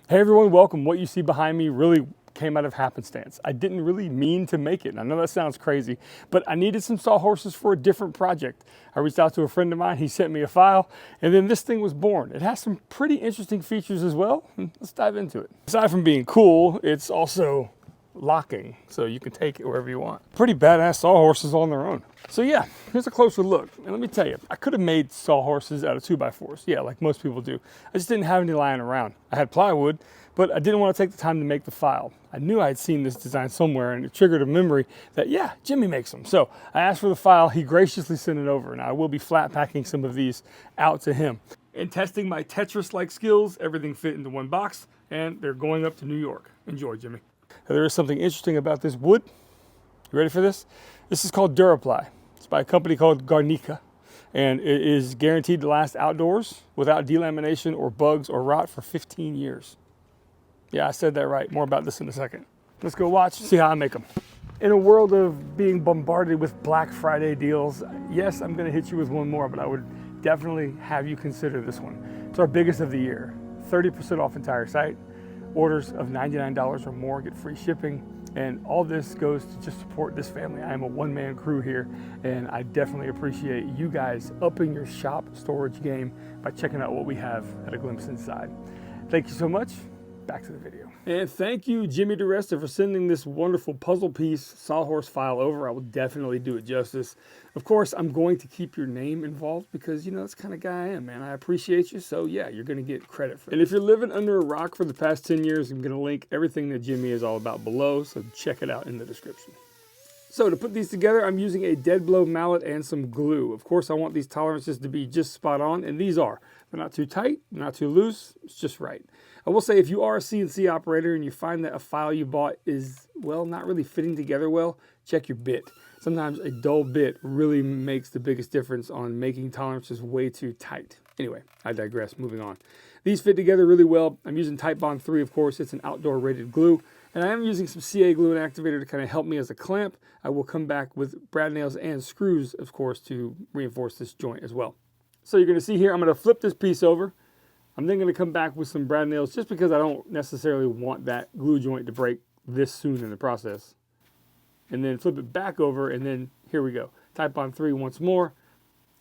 Hey everyone, welcome. What you see behind me really came out of happenstance. I didn't really mean to make it. And I know that sounds crazy, but I needed some sawhorses for a different project. I reached out to a friend of mine, he sent me a file, and then this thing was born. It has some pretty interesting features as well. Let's dive into it. Aside from being cool, it's also locking, so you can take it wherever you want. Pretty badass sawhorses on their own. So yeah, here's a closer look. And let me tell you, I could have made sawhorses out of 2x4s. Yeah, like most people do. I just didn't have any lying around. I had plywood, but I didn't want to take the time to make the file. I knew I'd seen this design somewhere and it triggered a memory that, yeah, Jimmy makes them. So I asked for the file, he graciously sent it over, and I will be flat packing some of these out to him. In testing my Tetris-like skills, everything fit into one box, and they're going up to New York. Enjoy, Jimmy. Now, there is something interesting about this wood. You ready for this? This is called Duraply. It's by a company called GARNICA, and it is guaranteed to last outdoors without delamination or bugs or rot for 15 years. Yeah, I said that right. More about this in a second. Let's go watch, see how I make them. In a world of being bombarded with Black Friday deals, yes, I'm gonna hit you with one more, but I would definitely have you consider this one. It's our biggest of the year. 30% off entire site. Orders of $99 or more get free shipping, and all this goes to just support this family. I am a one-man crew here, and I definitely appreciate you guys upping your shop storage game by checking out what we have at A Glimpse Inside. Thank you so much. Back to the video. And thank you, Jimmy DeResta, for sending this wonderful puzzle piece sawhorse file over. I will definitely do it justice. Of course, I'm going to keep your name involved because, you know, that's the kind of guy I am, man. I appreciate you, so yeah, you're going to get credit for it. And if you're living under a rock for the past 10 years, I'm going to link everything that Jimmy is all about below, so check it out in the description. So to put these together, I'm using a dead blow mallet and some glue. Of course, I want these tolerances to be just spot on, and these are. They're not too tight, not too loose, it's just right. I will say, if you are a CNC operator and you find that a file you bought is, well, not really fitting together well, check your bit. Sometimes a dull bit really makes the biggest difference on making tolerances way too tight. Anyway, I digress, moving on. These fit together really well. I'm using Titebond 3, of course. It's an outdoor rated glue. And I am using some CA glue and activator to kind of help me as a clamp. I will come back with brad nails and screws, of course, to reinforce this joint as well. So you're going to see here, I'm going to flip this piece over. I'm then going to come back with some brad nails just because I don't necessarily want that glue joint to break this soon in the process. And then flip it back over, and then here we go. Titebond 3 once more.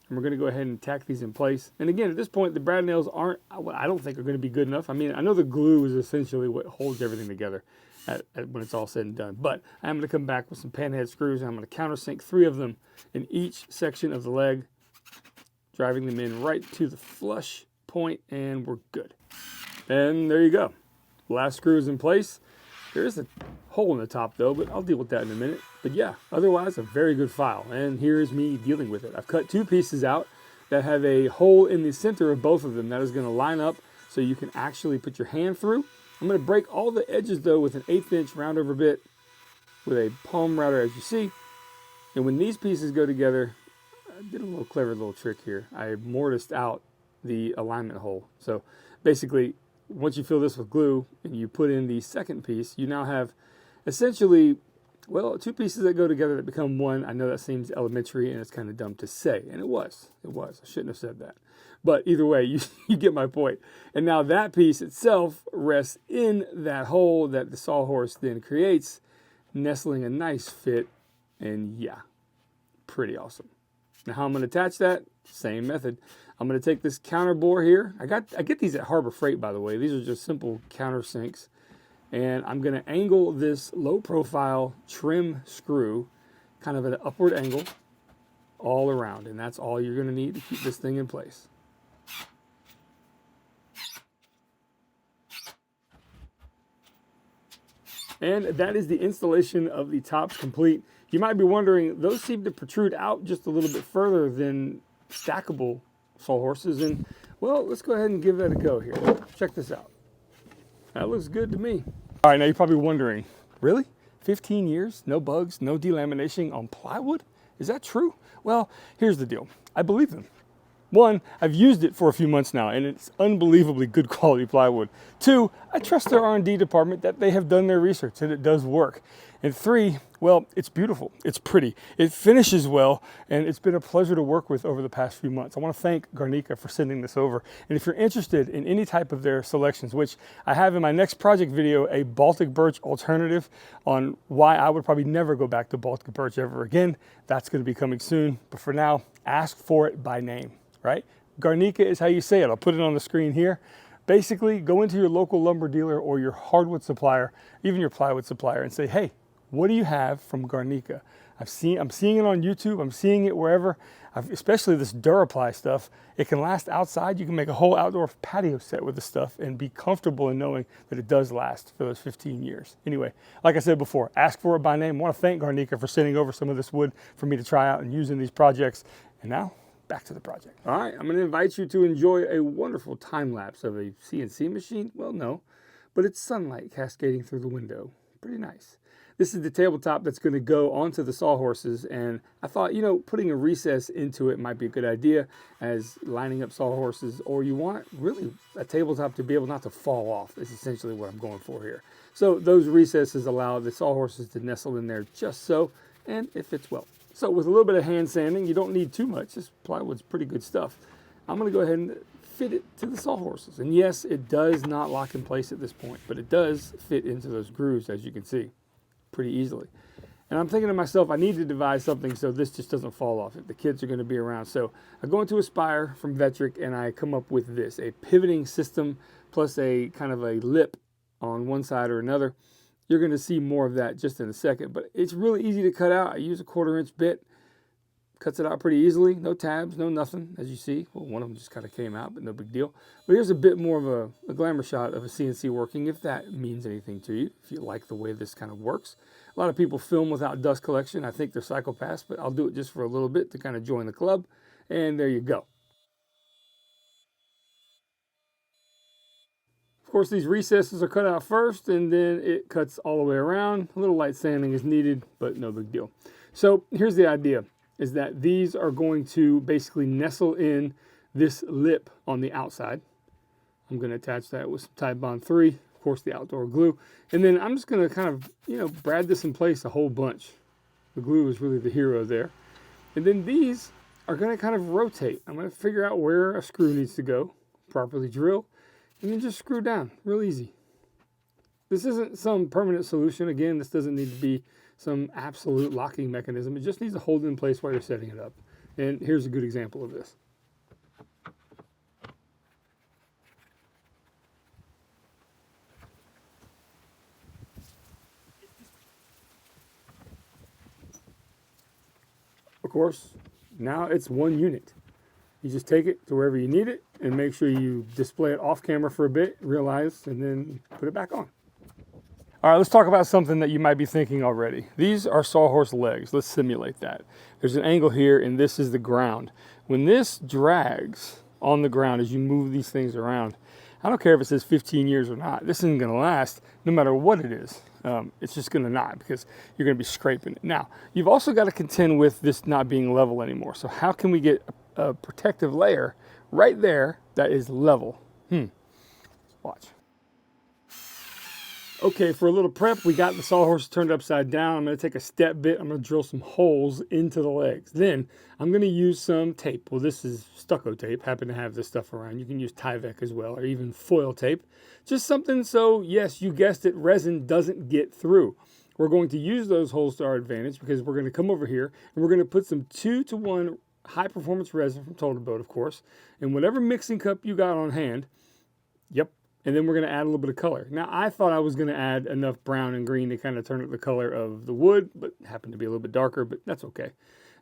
And we're going to go ahead and tack these in place. And again, at this point, the brad nails aren't, I don't think are going to be good enough. I mean, I know the glue is essentially what holds everything together when it's all said and done. But I'm going to come back with some panhead screws, and I'm going to countersink 3 of them in each section of the leg, driving them in right to the flush point, and we're good. And there you go. Last screw is in place. There is a hole in the top though, but I'll deal with that in a minute. But yeah, otherwise a very good file, and here is me dealing with it. I've cut 2 pieces out that have a hole in the center of both of them that is going to line up so you can actually put your hand through. I'm going to break all the edges though with an 1/8 inch round over bit with a palm router, as you see. And when these pieces go together, I did a clever little trick here. I mortised out the alignment hole. So basically, once you fill this with glue and you put in the second piece, you now have essentially, well, 2 pieces that go together that become one. I know that seems elementary and it's kind of dumb to say, and it was. I shouldn't have said that. But either way, you get my point. And now that piece itself rests in that hole that the sawhorse then creates, nestling a nice fit, and yeah, pretty awesome. Now how I'm going to attach that, same method. I'm going to take this counter bore here. I get these at Harbor Freight, by the way. These are just simple countersinks. And I'm going to angle this low profile trim screw kind of at an upward angle all around. And that's all you're going to need to keep this thing in place. And that is the installation of the tops complete. You might be wondering, those seem to protrude out just a little bit further than stackable sawhorses, and well, let's go ahead and give that a go here. Check this out. That looks good to me. All right, now you're probably wondering, really? 15 years, no bugs, no delamination on plywood? Is that true? Well, here's the deal. I believe them. One, I've used it for a few months now, and it's unbelievably good quality plywood. Two, I trust their R&D department that they have done their research and it does work. And three, well, it's beautiful, it's pretty, it finishes well, and it's been a pleasure to work with over the past few months. I want to thank GARNICA for sending this over. And if you're interested in any type of their selections, which I have in my next project video, a Baltic birch alternative on why I would probably never go back to Baltic birch ever again, that's going to be coming soon. But for now, ask for it by name, right? GARNICA is how you say it. I'll put it on the screen here. Basically, go into your local lumber dealer or your hardwood supplier, even your plywood supplier, and say, hey, what do you have from GARNICA? I'm seeing it on YouTube. I'm seeing it wherever. Especially this Duraply stuff. It can last outside. You can make a whole outdoor patio set with this stuff and be comfortable in knowing that it does last for those 15 years. Anyway, like I said before, ask for it by name. I want to thank GARNICA for sending over some of this wood for me to try out and use in these projects. And now, back to the project. All right, I'm going to invite you to enjoy a wonderful time lapse of a CNC machine. Well, no, but it's sunlight cascading through the window. Pretty nice. This is the tabletop that's going to go onto the sawhorses, and I thought, you know, putting a recess into it might be a good idea as lining up sawhorses, or you want really a tabletop to be able not to fall off is essentially what I'm going for here. So those recesses allow the sawhorses to nestle in there just so, and it fits well. So with a little bit of hand sanding, you don't need too much. This plywood's pretty good stuff. I'm going to go ahead and fit it to the sawhorses. And yes, it does not lock in place at this point, but it does fit into those grooves, as you can see, pretty easily. And I'm thinking to myself, I need to devise something so this just doesn't fall off if the kids are going to be around. So I go into Aspire from Vectric and I come up with this, a pivoting system plus a kind of a lip on one side or another. You're going to see more of that just in a second, but it's really easy to cut out. I use a 1/4-inch bit, cuts it out pretty easily, no tabs, no nothing, as you see. Well, one of them just kind of came out, but no big deal. But here's a bit more of a glamour shot of a CNC working, if that means anything to you, if you like the way this kind of works. A lot of people film without dust collection. I think they're psychopaths, but I'll do it just for a little bit to kind of join the club, and there you go. Of course, these recesses are cut out first, and then it cuts all the way around. A little light sanding is needed, but no big deal. So here's the idea, is that these are going to basically nestle in this lip on the outside. I'm going to attach that with some Tide Bond 3, of course the outdoor glue. And then I'm just going to kind of, you know, brad this in place a whole bunch. The glue is really the hero there. And then these are going to kind of rotate. I'm going to figure out where a screw needs to go, properly drill, and then just screw down, real easy. This isn't some permanent solution. Again, this doesn't need to be some absolute locking mechanism. It just needs to hold it in place while you're setting it up. And here's a good example of this. Of course, now it's one unit. You just take it to wherever you need it and make sure you display it off camera for a bit, realize, and then put it back on. All right, let's talk about something that you might be thinking already. These are sawhorse legs. Let's simulate that. There's an angle here, and this is the ground. When this drags on the ground as you move these things around, I don't care if it says 15 years or not. This isn't going to last no matter what it is. It's just going to not, because you're going to be scraping it. Now, you've also got to contend with this not being level anymore. So how can we get a protective layer right there that is level? Watch. Okay, for a little prep, we got the sawhorse turned upside down. I'm going to take a step bit. I'm going to drill some holes into the legs. Then I'm going to use some tape. Well, this is stucco tape. Happen to have this stuff around. You can use Tyvek as well, or even foil tape. Just something so, yes, you guessed it, resin doesn't get through. We're going to use those holes to our advantage because we're going to come over here and we're going to put some 2-to-1 high-performance resin from Total Boat, of course, and whatever mixing cup you got on hand. Yep. And then we're going to add a little bit of color. Now, I thought I was going to add enough brown and green to kind of turn up the color of the wood, but it happened to be a little bit darker, but that's okay.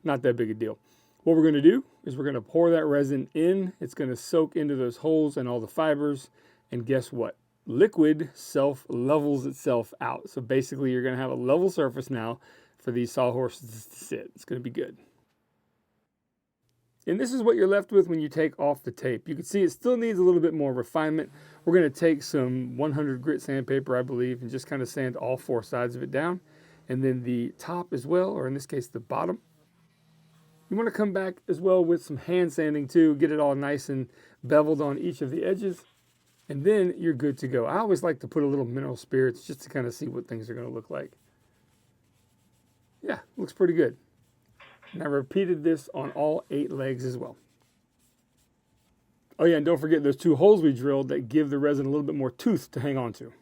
Not that big a deal. What we're going to do is we're going to pour that resin in. It's going to soak into those holes and all the fibers. And guess what? Liquid self-levels itself out. So basically, you're going to have a level surface now for these sawhorses to sit. It's going to be good. And this is what you're left with when you take off the tape. You can see it still needs a little bit more refinement. We're going to take some 100 grit sandpaper, I believe, and just kind of sand all 4 sides of it down. And then the top as well, or in this case, the bottom. You want to come back as well with some hand sanding too, get it all nice and beveled on each of the edges, and then you're good to go. I always like to put a little mineral spirits just to kind of see what things are going to look like. Yeah, looks pretty good. And I repeated this on all 8 legs as well. Oh yeah, and don't forget those 2 holes we drilled that give the resin a little bit more tooth to hang on to.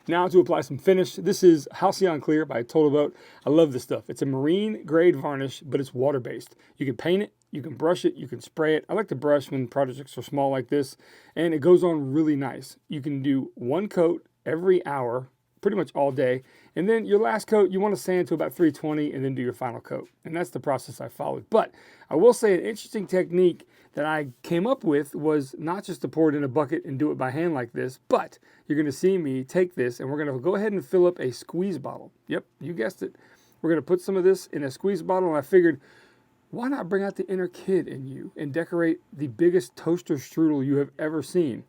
Now to apply some finish. This is Halcyon Clear by Total Boat. I love this stuff. It's a marine grade varnish, but it's water-based. You can paint it, you can brush it, you can spray it. I like to brush when projects are small like this, and it goes on really nice. You can do 1 coat every hour, pretty much all day, and then your last coat, you want to sand to about 320 and then do your final coat. And that's the process I followed. But I will say an interesting technique that I came up with was not just to pour it in a bucket and do it by hand like this, but you're going to see me take this and we're going to go ahead and fill up a squeeze bottle. Yep, you guessed it. We're going to put some of this in a squeeze bottle, and I figured, why not bring out the inner kid in you and decorate the biggest toaster strudel you have ever seen?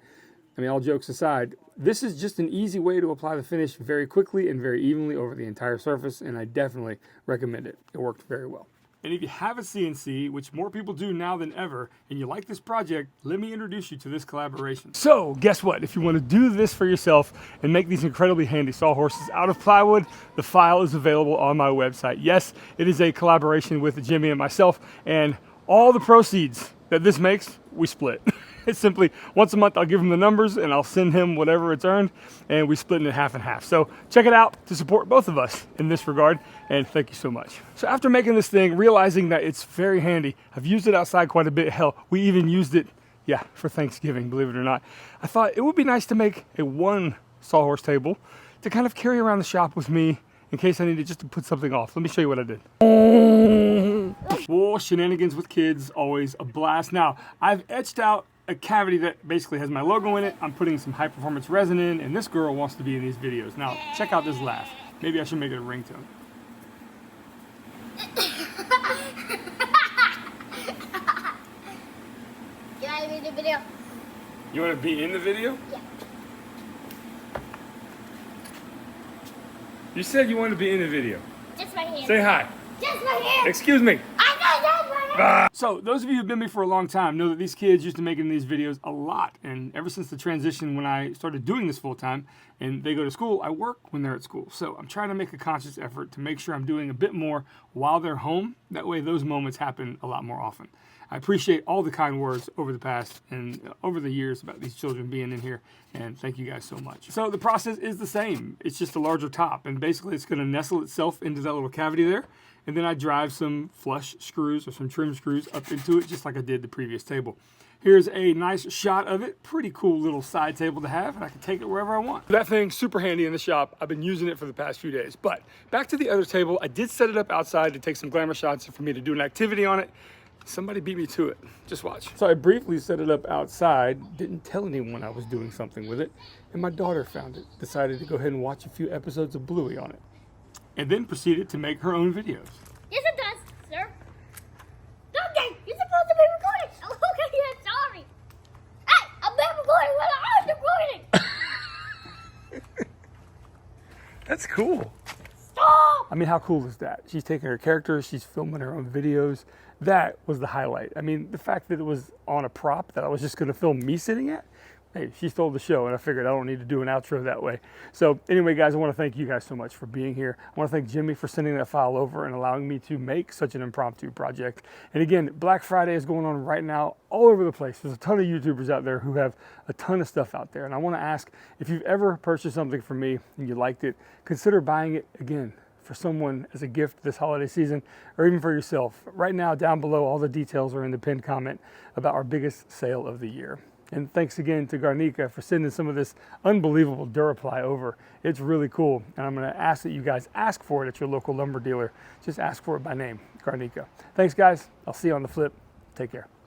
I mean, all jokes aside, this is just an easy way to apply the finish very quickly and very evenly over the entire surface, and I definitely recommend it. It worked very well. And if you have a CNC, which more people do now than ever, and you like this project, let me introduce you to this collaboration. So guess what? If you want to do this for yourself and make these incredibly handy sawhorses out of plywood, the file is available on my website. Yes, it is a collaboration with Jimmy and myself, and all the proceeds that this makes, we split. It's simply once a month I'll give him the numbers and I'll send him whatever it's earned, and we split it half and half. So check it out to support both of us in this regard, and thank you so much. So after making this thing, realizing that it's very handy, I've used it outside quite a bit. Hell, we even used it, yeah, for Thanksgiving, believe it or not. I thought it would be nice to make a 1 sawhorse table to kind of carry around the shop with me in case I needed just to put something off. Let me show you what I did. Whoa, shenanigans with kids, always a blast. Now, I've etched out a cavity that basically has my logo in it. I'm putting some high performance resin in, and this girl wants to be in these videos. Now, check out this laugh. Maybe I should make it a ringtone. Can I be in the video? You want to be in the video? Yeah. You said you wanted to be in the video. Just my hand. Say hi. Just my hand. Excuse me. I got just my hand. So those of you who've been with me for a long time know that these kids used to making these videos a lot, and ever since the transition when I started doing this full time and they go to school, I work when they're at school. So I'm trying to make a conscious effort to make sure I'm doing a bit more while they're home. That way those moments happen a lot more often. I appreciate all the kind words over the past and over the years about these children being in here, and thank you guys so much. So the process is the same. It's just a larger top, and basically it's going to nestle itself into that little cavity there. And then I drive some flush screws or some trim screws up into it, just like I did the previous table. Here's a nice shot of it. Pretty cool little side table to have, and I can take it wherever I want. That thing's super handy in the shop. I've been using it for the past few days. But back to the other table, I did set it up outside to take some glamour shots for me to do an activity on it. Somebody beat me to it. Just watch. So I briefly set it up outside, didn't tell anyone I was doing something with it, and my daughter found it, decided to go ahead and watch a few episodes of Bluey on it, and then proceeded to make her own videos. Yes, it does, sir. Okay, you're supposed to be recording. Oh, okay, yeah, sorry. Hey, I'm not recording when I was recording. That's cool. Stop. I mean, how cool is that? She's taking her characters, she's filming her own videos. That was the highlight. I mean, the fact that it was on a prop that I was just going to film me sitting at, hey, she stole the show, and I figured I don't need to do an outro that way. So anyway, guys, I want to thank you guys so much for being here. I want to thank Jimmy for sending that file over and allowing me to make such an impromptu project. And again, Black Friday is going on right now all over the place. There's a ton of YouTubers out there who have a ton of stuff out there. And I want to ask, if you've ever purchased something from me and you liked it, consider buying it again for someone as a gift this holiday season, or even for yourself. Right now, down below, all the details are in the pinned comment about our biggest sale of the year. And thanks again to GARNICA for sending some of this unbelievable Duraply over. It's really cool. And I'm gonna ask that you guys ask for it at your local lumber dealer. Just ask for it by name, GARNICA. Thanks guys, I'll see you on the flip. Take care.